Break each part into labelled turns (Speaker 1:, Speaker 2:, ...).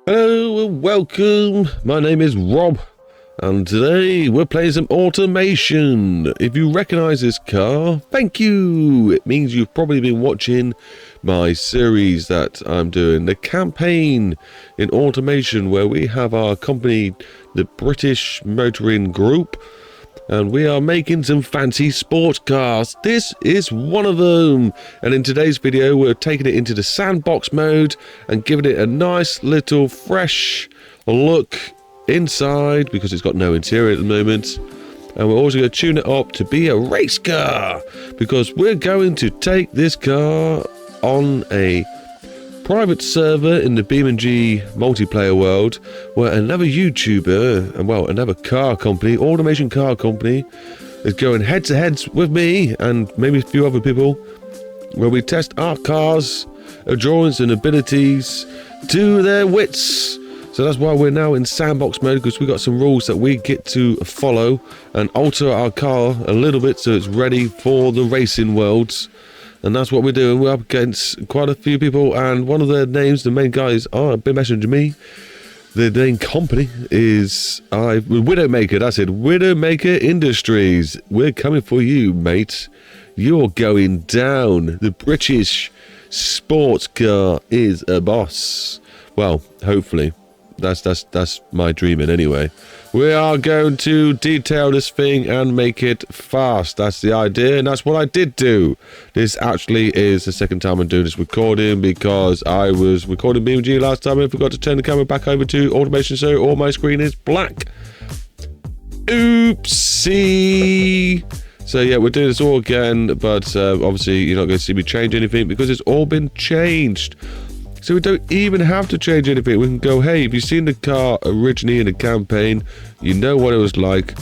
Speaker 1: Hello and welcome. My name is Rob, and today we're playing some automation. If you recognize this car, thank you. It means you've probably been watching my series that I'm doing, the campaign in automation, where we have our company, the British Motoring Group, and we are making some fancy sports cars. This is one of them. And in today's video, we're taking it into the sandbox mode and giving it a nice little fresh look inside, because it's got no interior at the moment. And we're also going to tune it up to be a race car, because we're going to take this car on a private server in the BeamNG multiplayer world, where another YouTuber and, well, another car company, automation car company, is going head to head with me and maybe a few other people, where we test our cars' endurance and abilities to their wits. So that's why we're now in sandbox mode, because we got some rules that we get to follow and alter our car a little bit so it's ready for the racing worlds. And that's what we're doing. We're up against quite a few people, and one of their names, the main guys, are been messaging me. The main company is Widowmaker. That's it, Widowmaker Industries. We're coming for you, mate. You're going down. The British sports car is a boss. Well, hopefully. That's my dreaming anyway. We are going to detail this thing and make it fast. That's the idea, and that's what I did do. This actually is the second time I'm doing this recording, because I was recording BeamNG last time and forgot to turn the camera back over to automation, so all my screen is black. Oopsie. So yeah, we're doing this all again, but obviously you're not going to see me change anything because it's all been changed. So we don't even have to change anything. We can go, hey, if you've seen the car originally in the campaign, you know what it was like.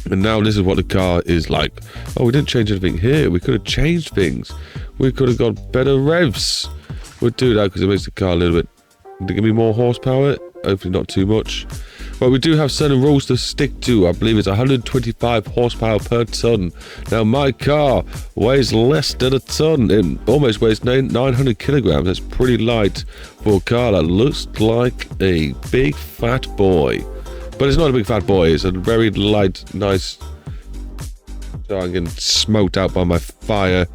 Speaker 1: And now this is what the car is like. Oh, we didn't change anything here. We could have changed things. We could have got better revs. We'll do that because it makes the car a little bit... Give me more horsepower. Hopefully not too much. But we do have certain rules to stick to. I believe it's 125 horsepower per ton. Now, my car weighs less than a ton. It almost weighs 900 kilograms. That's pretty light for a car that looks like a big fat boy. But it's not a big fat boy. It's a very light, nice... So I'm getting smoked out by my fire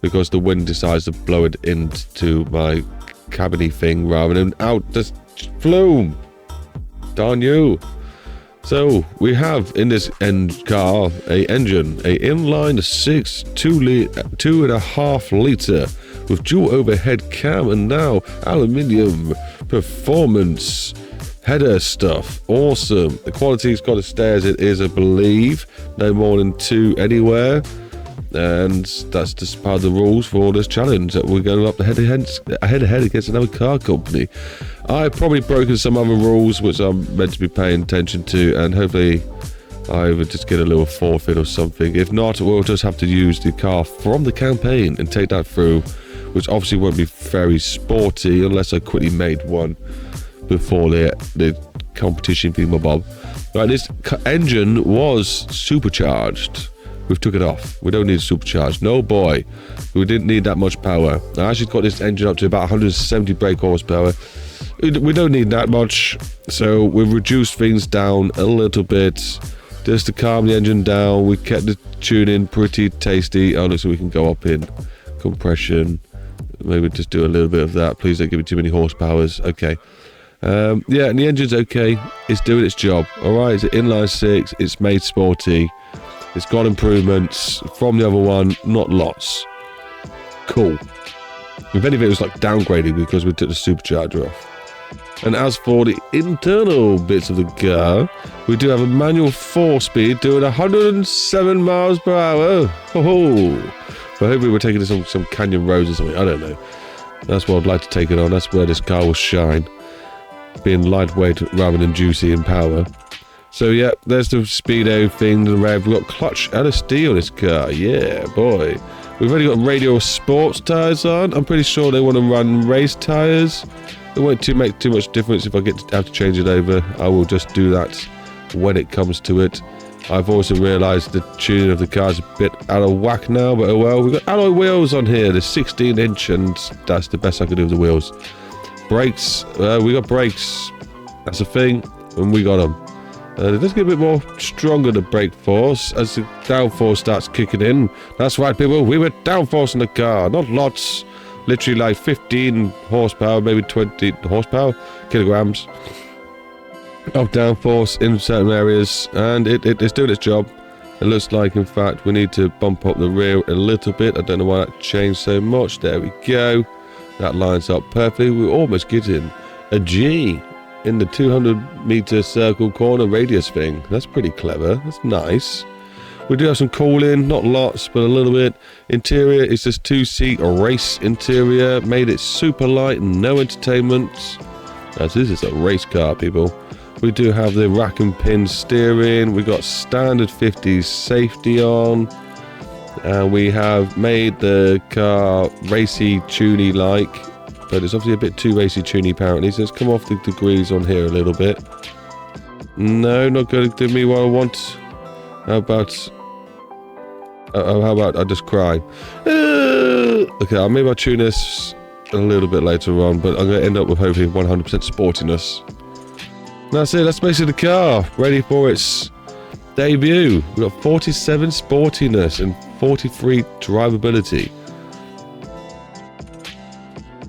Speaker 1: because the wind decides to blow it into my cabiny thing rather than out the flume. Darn you. So we have in this car a engine, a inline 6 2.5 litre with dual overhead cam, and now aluminium performance header stuff. Awesome. The quality's got to stay as it is, I believe. No more than 2 anywhere. And that's just part of the rules for this challenge, that we're going up head-to-head against another car company. I've probably broken some other rules which I'm meant to be paying attention to, and hopefully I would just get a little forfeit or something. If not, we'll just have to use the car from the campaign and take that through, which obviously won't be very sporty unless I quickly made one before the competition thingamabob. Right, this engine was supercharged. We've took it off. We don't need supercharged. No boy. We didn't need that much power. I actually got this engine up to about 170 brake horsepower. We don't need that much. So we've reduced things down a little bit just to calm the engine down. We kept the tuning pretty tasty. Oh, look, so we can go up in compression. Maybe just do a little bit of that. Please don't give me too many horsepowers. Okay. Yeah, and the engine's okay. It's doing its job. All right, it's an inline 6. It's made sporty. It's got improvements from the other one, not lots. Cool. If anything, it was like downgrading because we took the supercharger off. And as for the internal bits of the car, we do have a manual 4-speed doing 107 miles per hour. Oh, but hopefully we're taking it on some canyon roads or something. I don't know. That's what I'd like to take it on. That's where this car will shine. Being lightweight rather than juicy in power. So yeah, there's the speedo thing, the rev. We've got clutch LSD on this car. Yeah, boy. We've already got radial sports tyres on. I'm pretty sure they want to run race tyres. It won't make too much difference if I have to change it over. I will just do that when it comes to it. I've also realised the tuning of the car is a bit out of whack now, but oh well. We've got alloy wheels on here, the 16-inch, and that's the best I can do with the wheels. Brakes. We got brakes. That's a thing, and we got them. It does get a bit more stronger, the brake force, as the downforce starts kicking in. That's right, people. We were downforcing the car. Not lots. Literally like 15 horsepower, maybe 20 horsepower, kilograms of downforce in certain areas. And it's doing its job. It looks like, in fact, we need to bump up the rear a little bit. I don't know why that changed so much. There we go. That lines up perfectly. We're almost getting a G in the 200-meter circle corner radius thing. That's pretty clever. That's nice. We do have some cooling, not lots, but a little bit. Interior is this 2-seat race interior. Made it super light and no entertainment. As this is a race car, people. We do have the rack and pin steering. We got standard 50s safety on. And we have made the car racy, tuney like. But it's obviously a bit too racy tuney apparently, so let's come off the degrees on here a little bit. No, not going to do me what I want. How about I just cry? Okay, maybe I'll tune this a little bit later on, but I'm going to end up with hopefully 100% sportiness. That's it, that's basically the car, ready for its debut. We've got 47 sportiness and 43 drivability.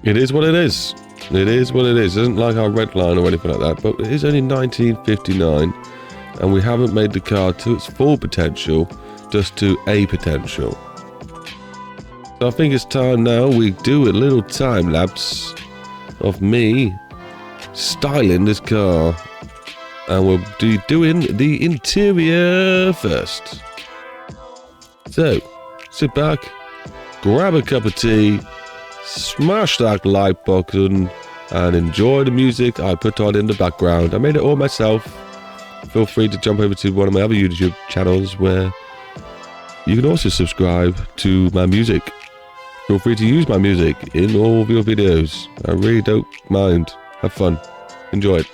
Speaker 1: It is what it is. It is what it is. It isn't like our red line or anything like that, but it is only 1959, and we haven't made the car to its full potential, just to a potential. So I think it's time now we do a little time lapse of me styling this car, and we'll be doing the interior first. So, sit back, grab a cup of tea, smash that like button, and enjoy the music I put on in the background. I made it all myself. Feel free to jump over to one of my other YouTube channels where you can also subscribe to my music. Feel free to use my music in all of your videos. I really don't mind. Have fun. Enjoy it.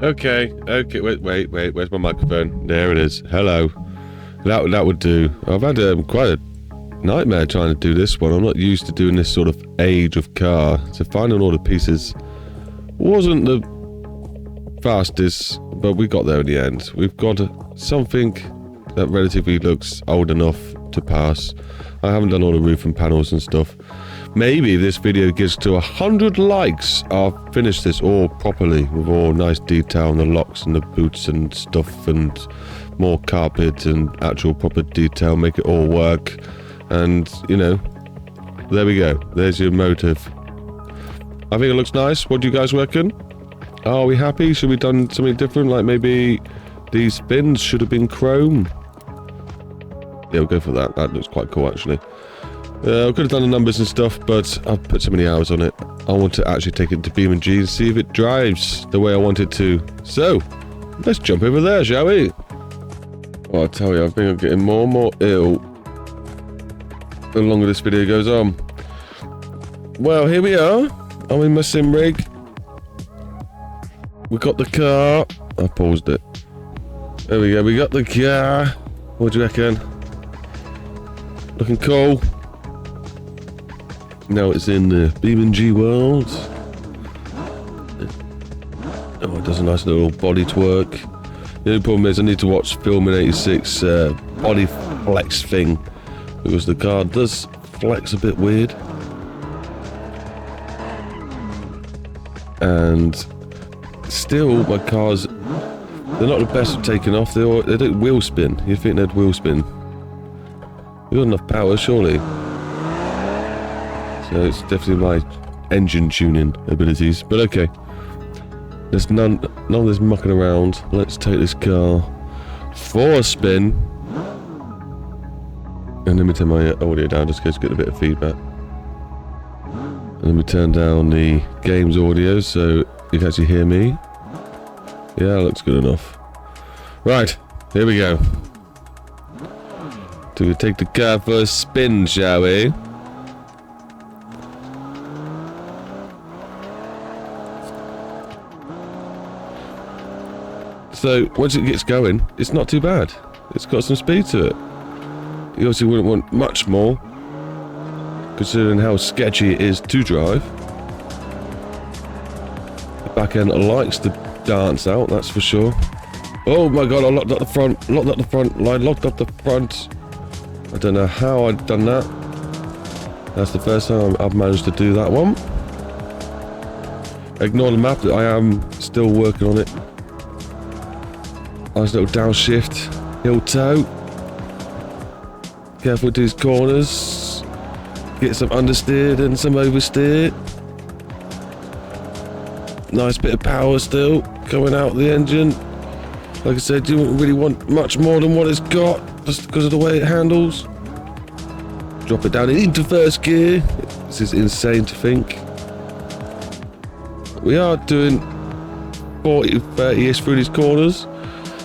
Speaker 1: Okay, wait, where's my microphone? There it is. Hello. That would do. I've had quite a nightmare trying to do this one. I'm not used to doing this sort of age of car, so finding all the pieces wasn't the fastest, but we got there in the end. We've got something that relatively looks old enough to pass. I haven't done all the roof and panels and stuff. Maybe if this video gets to 100 likes, I'll finish this all properly with all nice detail on the locks and the boots and stuff, and more carpet and actual proper detail, make it all work. And, you know, there we go. There's your motive. I think it looks nice. What do you guys reckon? Are we happy? Should we done something different? Like maybe these fins should have been chrome? Yeah, we'll go for that. That looks quite cool, actually. I could have done the numbers and stuff, but I've put so many hours on it. I want to actually take it to BeamNG and see if it drives the way I want it to. So, let's jump over there, shall we? Oh, I tell you, I think I'm getting more and more ill the longer this video goes on. Well, here we are. I'm in my sim rig. We got the car. I paused it. There we go. We got the car. What do you reckon? Looking cool. Now it's in the BeamNG world. Oh, it does a nice little body twerk. The only problem is I need to watch Filming 86 body flex thing, because the car does flex a bit weird. And still, my cars, they're not the best at taking off. They don't wheel spin. You'd think they'd wheel spin. You've got enough power, surely. So it's definitely my engine tuning abilities. But okay. There's none of this mucking around. Let's take this car for a spin. And let me turn my audio down just to get a bit of feedback. And let me turn down the game's audio so you can actually hear me. Yeah, looks good enough. Right, here we go. So we take the car for a spin, shall we? So once it gets going, it's not too bad. It's got some speed to it. You obviously wouldn't want much more, considering how sketchy it is to drive. The back end likes to dance out, that's for sure. Oh my god, I locked up the front, locked up the front. I don't know how I've done that. That's the first time I've managed to do that one. Ignore the map, that I am still working on it. Nice little downshift, heel toe. Careful with these corners. Get some understeered and some oversteered. Nice bit of power still coming out of the engine. Like I said, you don't really want much more than what it's got, just because of the way it handles. Drop it down into first gear. This is insane to think. We are doing 40, 30-ish through these corners.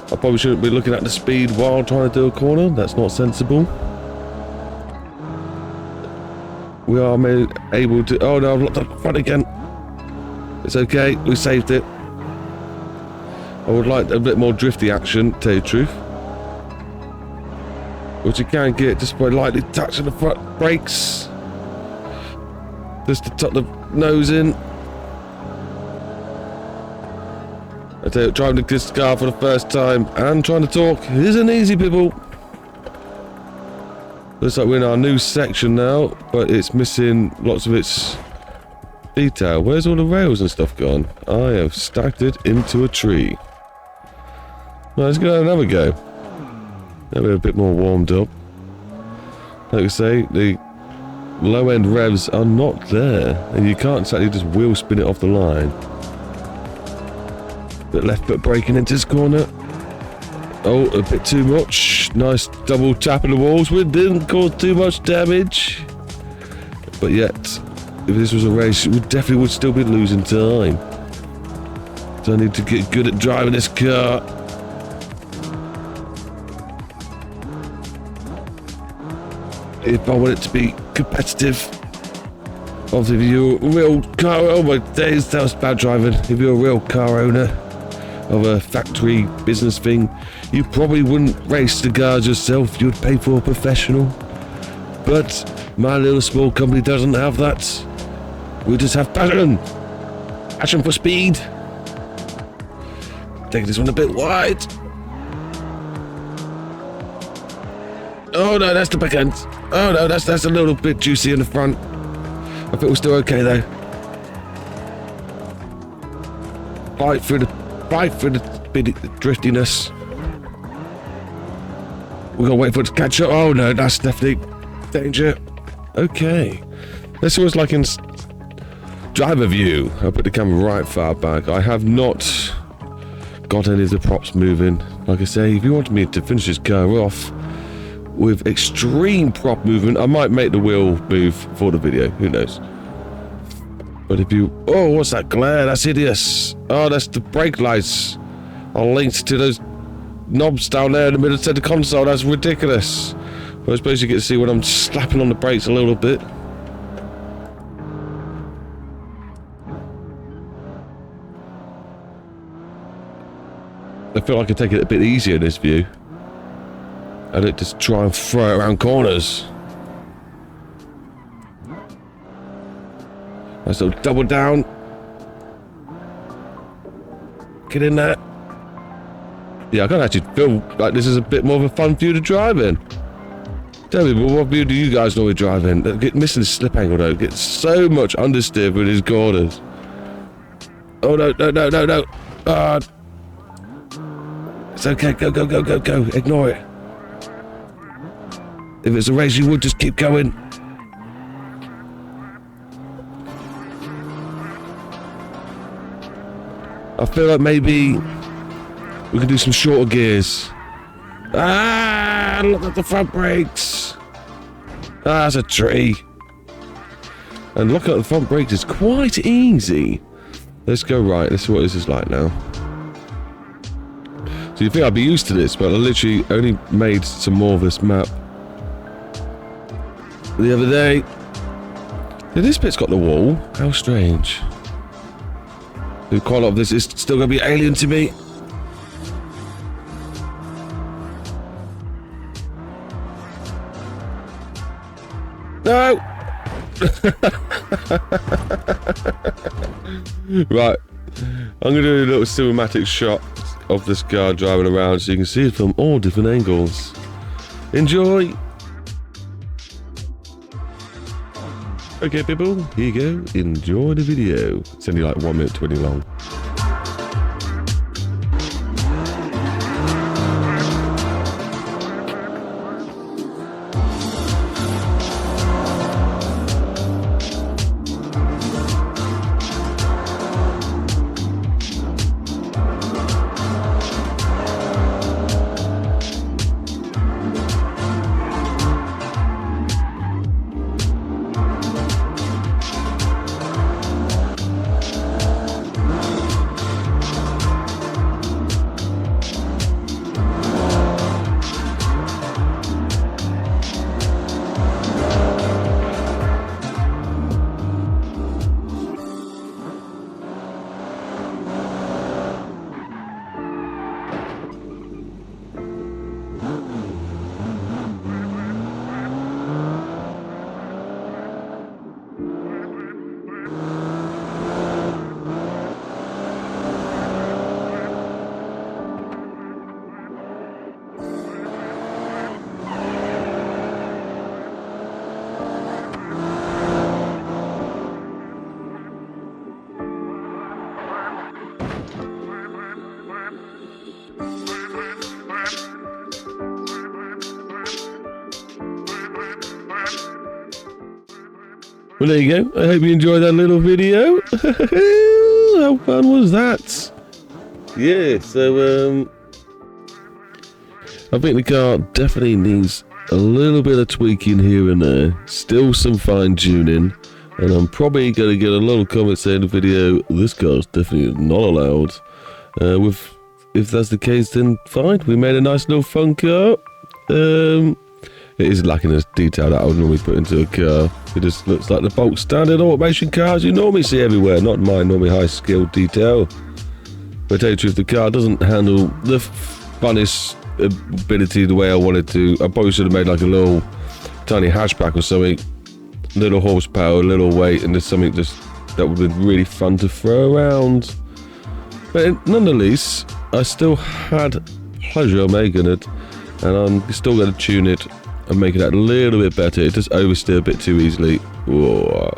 Speaker 1: I probably shouldn't be looking at the speed while trying to do a corner. That's not sensible. We are able to... Oh no, I've locked up the front again. It's okay, we saved it. I would like a bit more drifty action, to tell you the truth. Which you can get just by lightly touching the front brakes. Just to tuck the nose in. I tell you, driving this car for the first time and trying to talk isn't easy, people. Looks like we're in our new section now, but it's missing lots of its detail. Where's all the rails and stuff gone? I have stacked it into a tree. Well, let's go another go. Now we're a bit more warmed up. Like I say, the low-end revs are not there, and you can't exactly just wheel spin it off the line. Bit left foot braking into this corner. Oh, a bit too much. Nice double tap in the walls, which didn't cause too much damage. But yet, if this was a race, we definitely would still be losing time. So I need to get good at driving this car. If I want it to be competitive. Obviously, if you're a real car, oh my days, that was bad driving. If you're a real car owner of a factory business thing, you probably wouldn't race the cars yourself. You'd pay for a professional. But my little small company doesn't have that. We just have passion. Passion for speed. Take this one a bit wide. Oh no, that's the back end. Oh no, that's a little bit juicy in the front. I think we're still okay though. Fight through the bit driftiness. We're gonna wait for it to catch up. Oh no, that's definitely danger. Okay. This was like in driver view. I'll put the camera right far back. I have not got any of the props moving. Like I say, if you want me to finish this car off with extreme prop movement, I might make the wheel move for the video, who knows. But if you... Oh, what's that glare? That's hideous. Oh, that's the brake lights are linked to those knobs down there in the middle center console. That's ridiculous. Well, I suppose you get to see when I'm slapping on the brakes a little bit. I feel like I could take it a bit easier in this view. I don't just try and throw it around corners. Nice little double down. Get in there. Yeah, I can actually feel like this is a bit more of a fun view to drive in. Tell me, what view do you guys normally drive in? Get missing the slip angle though. Get so much understeer with his corners. Oh no, no, no, no, no. It's okay, go, go, go, go, go. Ignore it. If it's a race, you would just keep going. I feel like maybe we can do some shorter gears. Ah, look at the front brakes. Ah, that's a tree. And look at the front brakes, it's quite easy. Let's go right, let's see what this is like now. So you think I'd be used to this, but I literally only made some more of this map the other day. Yeah, this bit's got the wall. How strange. Quite a lot of this is still going to be alien to me. No! Right. I'm going to do a little cinematic shot of this car driving around so you can see it from all different angles. Enjoy! Okay people, here you go, enjoy the video. It's only like 1 minute 20 long. Well, there you go. I hope you enjoyed that little video. How fun was that? Yeah, so, I think the car definitely needs a little bit of tweaking here and there. Still some fine tuning. And I'm probably going to get a little comment saying in the video, this car's definitely not allowed. If that's the case, then fine. We made a nice little fun car. It is lacking a detail that I would normally put into a car. It just looks like the bulk standard automation cars you normally see everywhere, not mine, normally high skill detail. But to tell you the truth, the car doesn't handle the funnest ability the way I wanted to. I probably should have made like a little tiny hatchback or something. Little horsepower, little weight, and just something just that would have been really fun to throw around. But nonetheless, I still had pleasure making it, and I'm still going to tune it and make it a little bit better. It does oversteer a bit too easily. Whoa.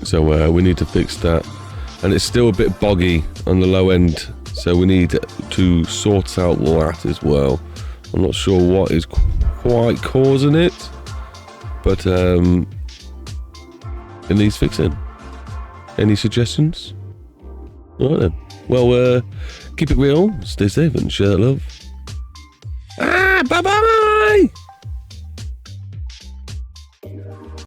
Speaker 1: So we need to fix that. And it's still a bit boggy on the low end, so we need to sort out that as well. I'm not sure what is quite causing it, but it needs fixing. Any suggestions? Alright then. Well, keep it real, stay safe, and share that love. Bye-bye!